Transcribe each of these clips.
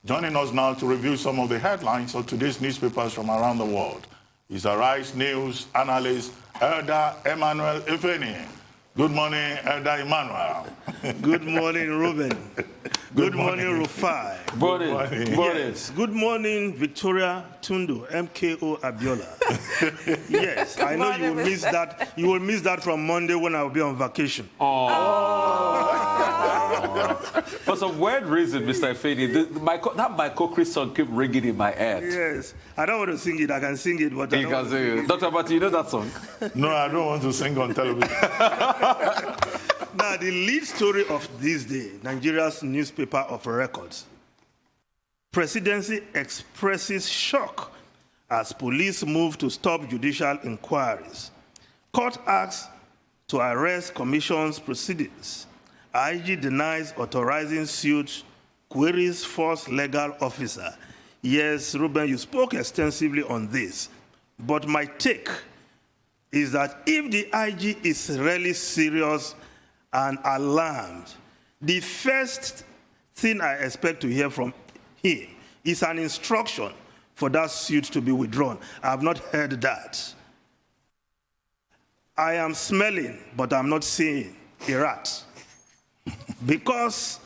Joining us now to review some of the headlines of today's newspapers from around the world is Arise News analyst Elder Emmanuel Efeni. Good morning, Elder Emmanuel. Good morning, Ruben. Good morning, Rufai. Good morning. Yes. Good morning, Victoria Tundu, MKO Abiola. Yes, I know you will miss that. You will miss that from Monday when I will be on vacation. For some weird reason, Mr. Efeni, that Michael Chris song kept ringing in my head. Yes, I don't want to sing it. I can sing it, but you can sing it. Dr. Bati, you know that song? No, I don't want to sing on television. Now, the lead story of this day, Nigeria's newspaper of records. Presidency expresses shock as police move to stop judicial inquiries. Court asks to arrest commission's proceedings. IG denies authorizing suit, queries force legal officer. Yes, Ruben, you spoke extensively on this, but my take is that if the IG is really serious and alarmed, the first thing I expect to hear from him is an instruction for that suit to be withdrawn. I have not heard that. I am smelling, but I'm not seeing a rat. Because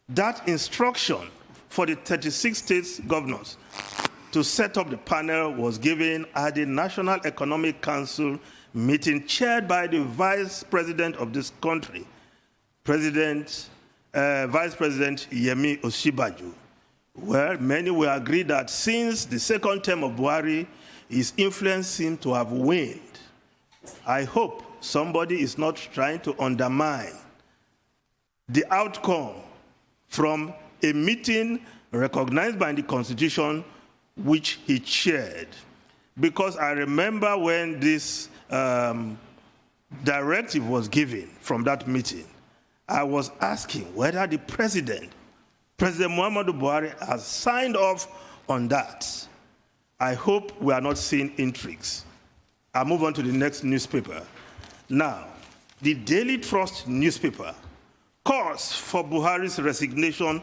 that instruction for the 36 states governors to set up the panel was given at the National Economic Council meeting chaired by the Vice President of this country, Vice President Yemi Osinbajo, where many will agree that since the second term of Buhari, his influence seemed to have waned. I hope somebody is not trying to undermine the outcome from a meeting recognized by the Constitution which he chaired. Because I remember when this directive was given from that meeting, I was asking whether the President Muhammadu Buhari, has signed off on that. I hope we are not seeing intrigues. I'll move on to the next newspaper. Now, the Daily Trust newspaper calls for Buhari's resignation,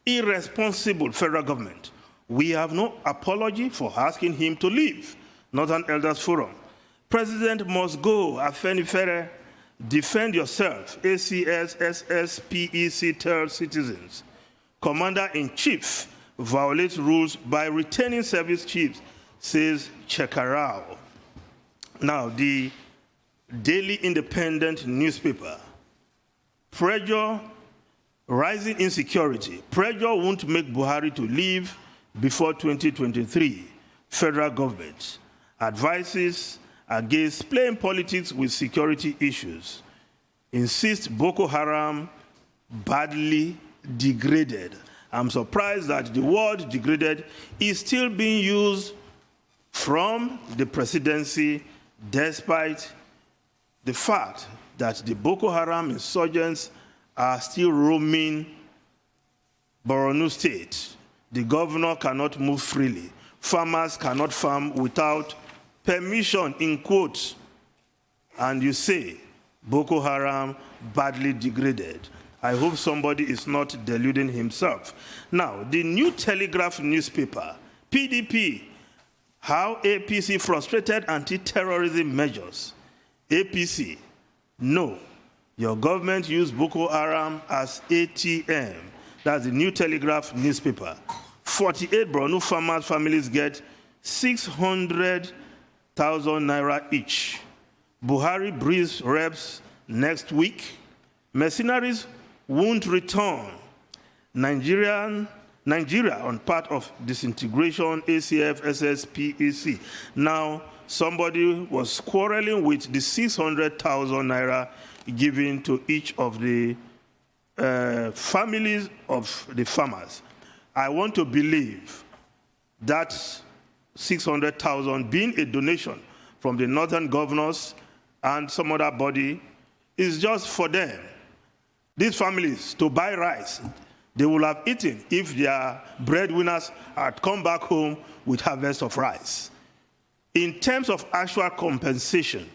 irresponsible federal government. We have no apology for asking him to leave. Northern Elders Forum. President must go. Efeni, defend yourself. ACS, SS, PEC tell citizens. Commander-in-Chief violates rules by retaining service chiefs, says Chekarao. Now, the Daily Independent newspaper. Pressure, rising insecurity. Pressure won't make Buhari to leave before 2023. Federal government advises against playing politics with security issues. Insists Boko Haram badly degraded. I'm surprised that the word degraded is still being used from the presidency despite the fact that the Boko Haram insurgents are still roaming Borno State. The governor cannot move freely. Farmers cannot farm without permission, in quotes. And you say, Boko Haram badly degraded. I hope somebody is not deluding himself. Now, the New Telegraph newspaper, PDP, how APC frustrated anti-terrorism measures. APC, no, your government used Boko Haram as ATM. That's the New Telegraph newspaper. 48 Borno farmers' families get 600,000 naira each. Buhari briefs reps next week. Mercenaries won't return. Nigeria on part of disintegration, ACF, SS, PEC. Now, somebody was quarreling with the 600,000 naira given to each of the families of the farmers. I want to believe that 600,000 being a donation from the northern governors and some other body is just for them. These families to buy rice they will have eaten if their breadwinners had come back home with harvest of rice. In terms of actual compensation,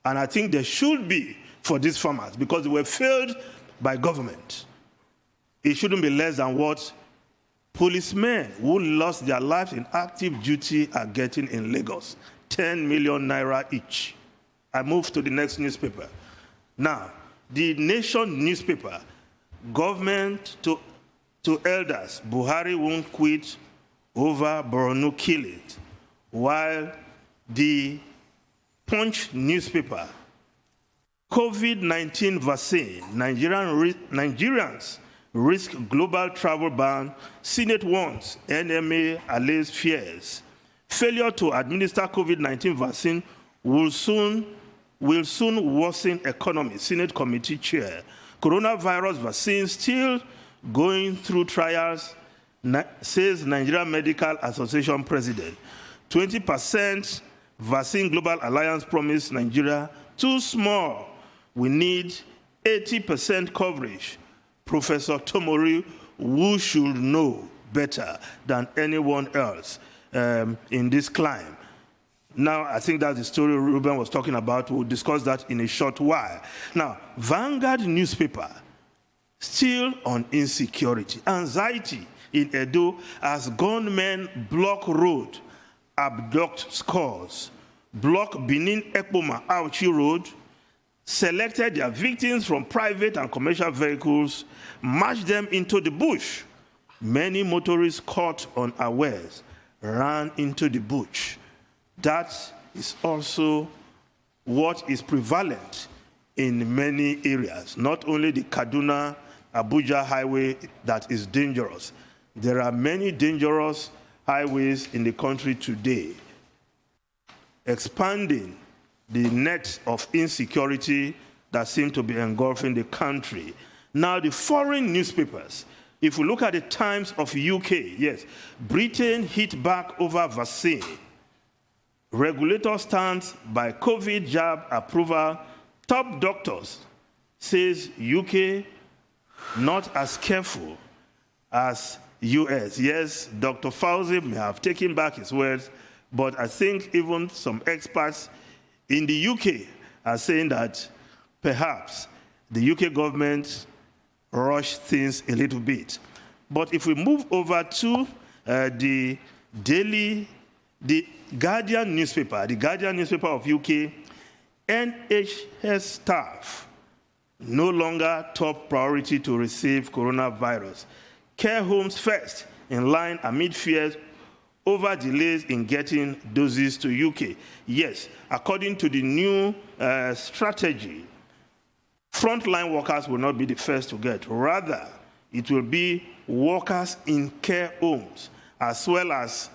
and I think there should be for these farmers because they were failed by government, it shouldn't be less than what Policemen who lost their lives in active duty are getting in Lagos 10 million naira each. I move to the next newspaper. Now, the Nation newspaper, government to elders, Buhari won't quit over Borno killings, while the Punch newspaper, COVID-19 vaccine, Nigerians risk global travel ban, Senate wants, NMA allays fears. Failure to administer COVID-19 vaccine will soon worsen economy, Senate committee chair. Coronavirus vaccine still going through trials, says Nigeria Medical Association president. 20% vaccine global alliance promised Nigeria, too small. We need 80% coverage. Professor Tomori, who should know better than anyone else in this climb. Now, I think that's the story Ruben was talking about. We'll discuss that in a short while. Now, Vanguard newspaper, still on insecurity. Anxiety in Edo as gunmen block road, abduct scores, block Benin Ekpoma Auchi Road, selected their victims from private and commercial vehicles, marched them into the bush. Many motorists caught unawares ran into the bush. That is also what is prevalent in many areas, not only the Kaduna-Abuja highway that is dangerous. There are many dangerous highways in the country today. Expanding the net of insecurity that seem to be engulfing the country. Now, the foreign newspapers, if we look at the Times of UK, yes, Britain hit back over vaccine. Regulator stands by COVID jab approval. Top doctors says UK not as careful as US. Yes, Dr. Fauci may have taken back his words, but I think even some experts in the UK are saying that perhaps the UK government rushed things a little bit. But if we move over to the Guardian newspaper of UK, NHS staff no longer top priority to receive coronavirus. Care homes first in line amid fears over delays in getting doses to UK. Yes, according to the new strategy, frontline workers will not be the first to get. Rather, it will be workers in care homes, as well as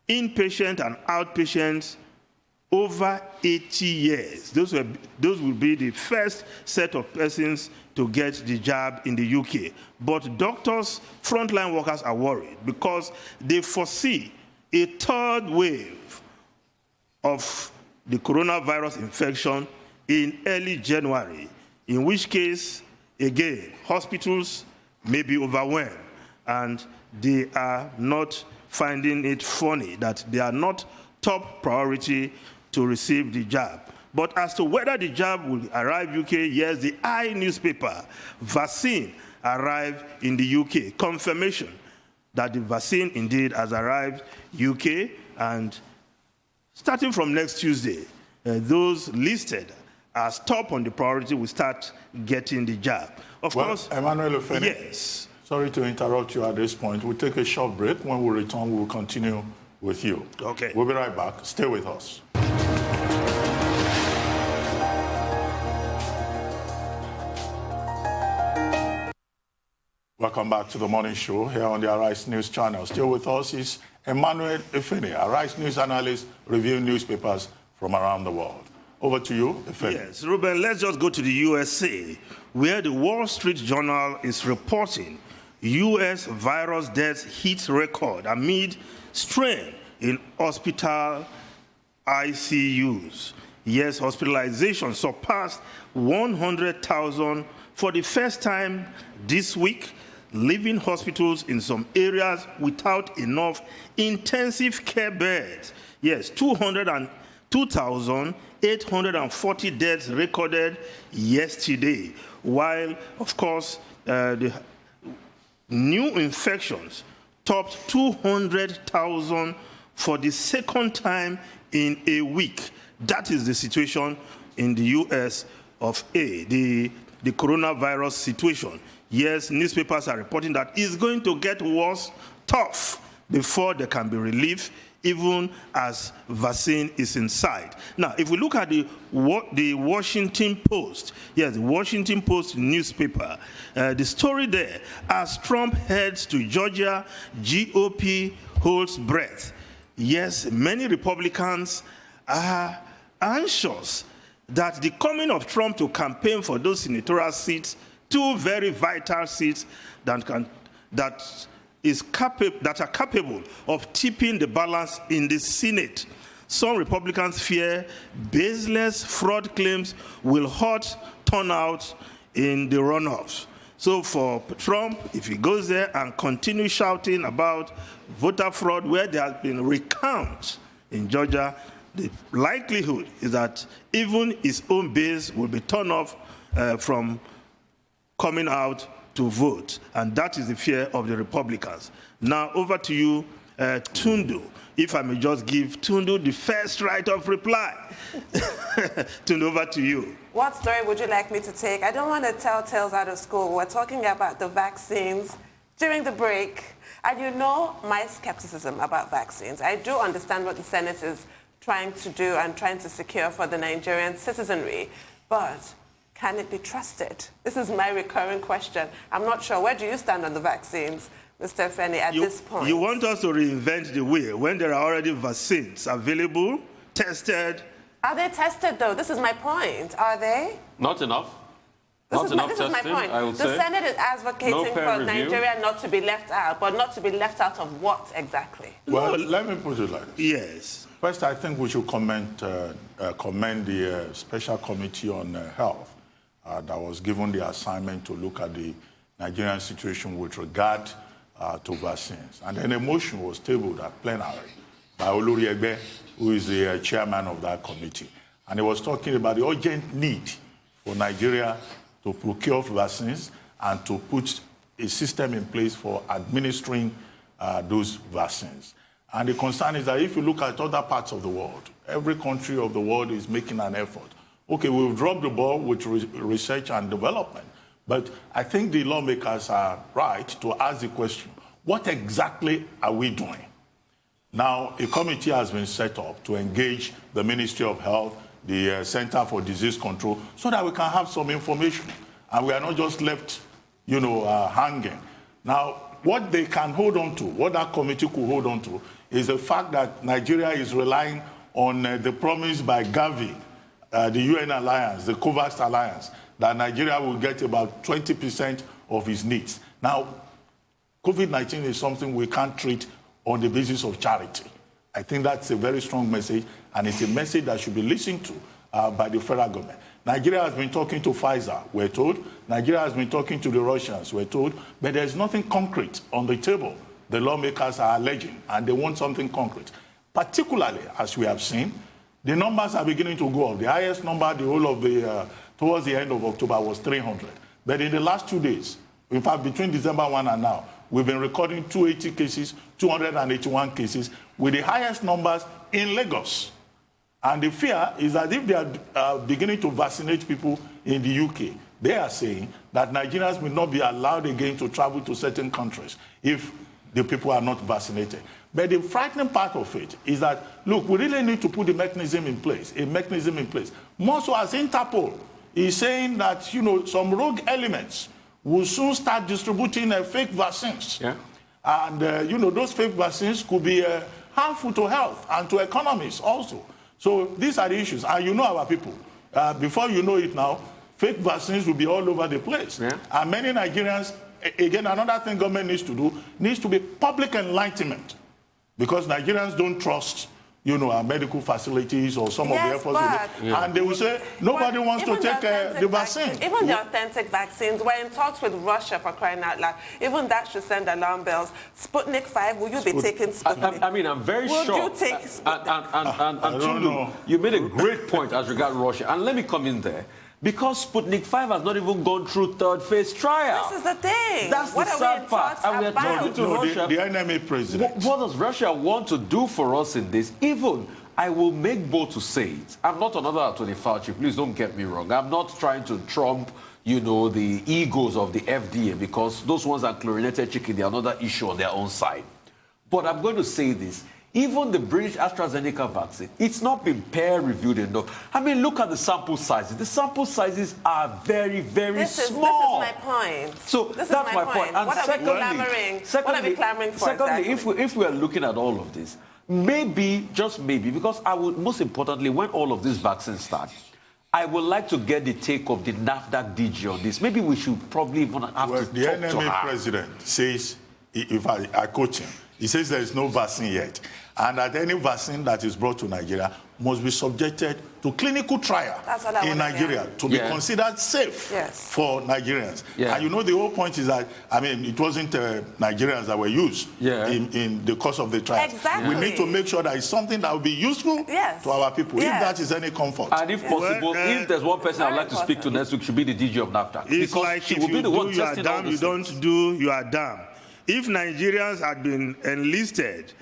inpatient and outpatients over 80 years. Those will be the first set of persons to get the jab in the UK. But doctors, frontline workers are worried because they foresee a third wave of the coronavirus infection in early January, in which case, again, hospitals may be overwhelmed, and they are not finding it funny that they are not top priority to receive the jab. But as to whether the jab will arrive UK, yes, the I newspaper, vaccine arrived in the UK. Confirmation that the vaccine indeed has arrived UK, and starting from next Tuesday, those listed as top on the priority will start getting the jab. Of course, Emmanuel Efeni, yes. Sorry to interrupt you at this point. We'll take a short break. When we return, we'll continue with you. Okay. We'll be right back. Stay with us. Welcome back to the morning show here on the Arise News channel. Still with us is Emmanuel Efeni, Arise News analyst, reviewing newspapers from around the world. Over to you, Efeni. Yes, Ruben, let's just go to the USA, where the Wall Street Journal is reporting U.S. virus deaths hit record amid strain in hospital ICUs. Yes, hospitalization surpassed 100,000 for the first time this week, leaving hospitals in some areas without enough intensive care beds. Yes, 2,840 deaths recorded yesterday, while, of course, the new infections topped 200,000 for the second time in a week. That is the situation in the US of A, the coronavirus situation. Yes, newspapers are reporting that it's going to get worse, tough, before there can be relief, even as vaccine is in sight. Now, if we look at the Washington Post, yes, the Washington Post newspaper, the story there, as Trump heads to Georgia, GOP holds breath. Yes, many Republicans are anxious that the coming of Trump to campaign for those senatorial seats, two very vital seats that are capable of tipping the balance in the Senate. Some Republicans fear baseless fraud claims will hurt turnout in the runoffs. So for Trump, if he goes there and continues shouting about voter fraud where there has been recounts in Georgia, the likelihood is that even his own base will be turned off from coming out to vote. And that is the fear of the Republicans. Now, over to you, Tundu. If I may just give Tundu the first right of reply. Tundu, over to you. What story would you like me to take? I don't want to tell tales out of school. We're talking about the vaccines during the break. And you know my skepticism about vaccines. I do understand what the Senate is trying to do and trying to secure for the Nigerian citizenry. But can it be trusted? This is my recurring question. I'm not sure. Where do you stand on the vaccines, Mr. Efeni, at this point? You want us to reinvent the wheel when there are already vaccines available, tested? Are they tested, though? This is my point. Are they? Not enough. This is my point. The Senate is advocating for Nigeria not to be left out, but not to be left out of what exactly? Well, let me put it like this. Yes. First, I think we should commend the Special Committee on Health that was given the assignment to look at the Nigerian situation with regard to vaccines. And then a motion was tabled at plenary by Olori Egbe, who is the chairman of that committee. And he was talking about the urgent need for Nigeria to procure vaccines and to put a system in place for administering those vaccines. And the concern is that if you look at other parts of the world, every country of the world is making an effort. Okay, we've dropped the ball with research and development, but I think the lawmakers are right to ask the question, what exactly are we doing? Now, a committee has been set up to engage the Ministry of Health, the Center for Disease Control, so that we can have some information and we are not just left, hanging. Now, what they can hold on to, what that committee could hold on to, is the fact that Nigeria is relying on the promise by Gavi, the UN alliance, the COVAX alliance, that Nigeria will get about 20% of its needs. Now, COVID-19 is something we can't treat on the basis of charity. I think that's a very strong message, and it's a message that should be listened to by the federal government. Nigeria has been talking to Pfizer, we're told. Nigeria has been talking to the Russians, we're told. But there's nothing concrete on the table. The lawmakers are alleging, and they want something concrete. Particularly, as we have seen, the numbers are beginning to go up. The highest number, the whole of the, towards the end of October was 300. But in the last 2 days, in fact, between December 1 and now, we've been recording 280 cases, 281 cases, with the highest numbers in Lagos. And the fear is that if they are beginning to vaccinate people in the UK, they are saying that Nigerians will not be allowed again to travel to certain countries if the people are not vaccinated. But the frightening part of it is that, look, we really need to put a mechanism in place. More so as Interpol is saying that, some rogue elements will soon start distributing fake vaccines. Yeah. And, those fake vaccines could be harmful to health and to economies also. So these are the issues. And our people. Before you know it now, fake vaccines will be all over the place. Yeah. And many Nigerians, again, another thing government needs to do, needs to be public enlightenment. Because Nigerians don't trust, our medical facilities or some of the efforts. And they will say, nobody wants to take the vaccine. Even the authentic vaccines, we're in talks with Russia, for crying out loud. Even that should send alarm bells. Sputnik 5, will you be taking Sputnik? I'm very sure. Will you take Sputnik? And Tundu, you made a great point as regards Russia. And let me come in there. Because Sputnik 5 has not even gone through third phase trial. This is the thing. That's what the are sad we in part. talks And we are about? talking to Russia. The enemy president. What does Russia want to do for us in this? Even, I will make bold to say it. I'm not another Anthony Fauci. Please don't get me wrong. I'm not trying to trump, you know, the egos of the FDA, because those ones are chlorinated chicken. They're another issue on their own side. But I'm going to say this. Even the British AstraZeneca vaccine, it's not been peer-reviewed enough. I mean, look at the sample sizes. The sample sizes are very, very small. This is my point. So this that's is my point. And what are we clamoring for? Secondly, exactly? if we are looking at all of this, maybe, just maybe, because I would, most importantly, when all of these vaccines start, I would like to get the take of the NAFDAC DG on this. Maybe we should probably even have to talk to her. The enemy president says, if I quote him, he says there is no vaccine yet, and that any vaccine that is brought to Nigeria must be subjected to clinical trial in Nigeria to be considered safe for Nigerians. And you know, the whole point is that, I mean, it wasn't Nigerians that were used in the course of the trial. Exactly. We need to make sure that it's something that will be useful to our people, if that is any comfort. And if possible, if there's one person I'd like to speak to next week, should be the DG of NAFTA. It's because like she if will be you the one do, you are testing damned, you don't do, you are damned. If Nigerians had been enlisted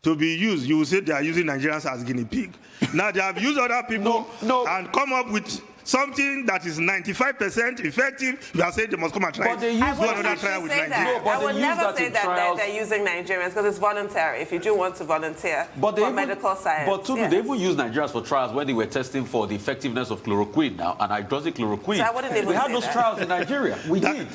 to be used, you would say they are using Nigerians as guinea pig. Now they have used other people and come up with something that is 95% effective. You are saying they must come and try. But they use another trial with Nigeria. I would never say that they're using Nigerians because it's voluntary. If you do want to volunteer for medical science. But they even use Nigerians for trials when they were testing for the effectiveness of chloroquine now and hydroxychloroquine. So I wouldn't even we had those trials in Nigeria. We did.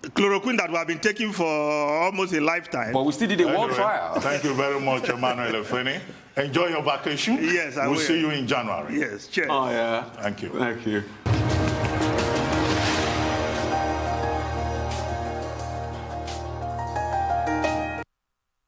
Chloroquine that we have been taking for almost a lifetime. But we still did one trial. Thank you very much, Emmanuel Efeni. Enjoy your vacation. Yes, I will. We'll see you in January. Yes, cheers. Oh, yeah. Thank you. Thank you.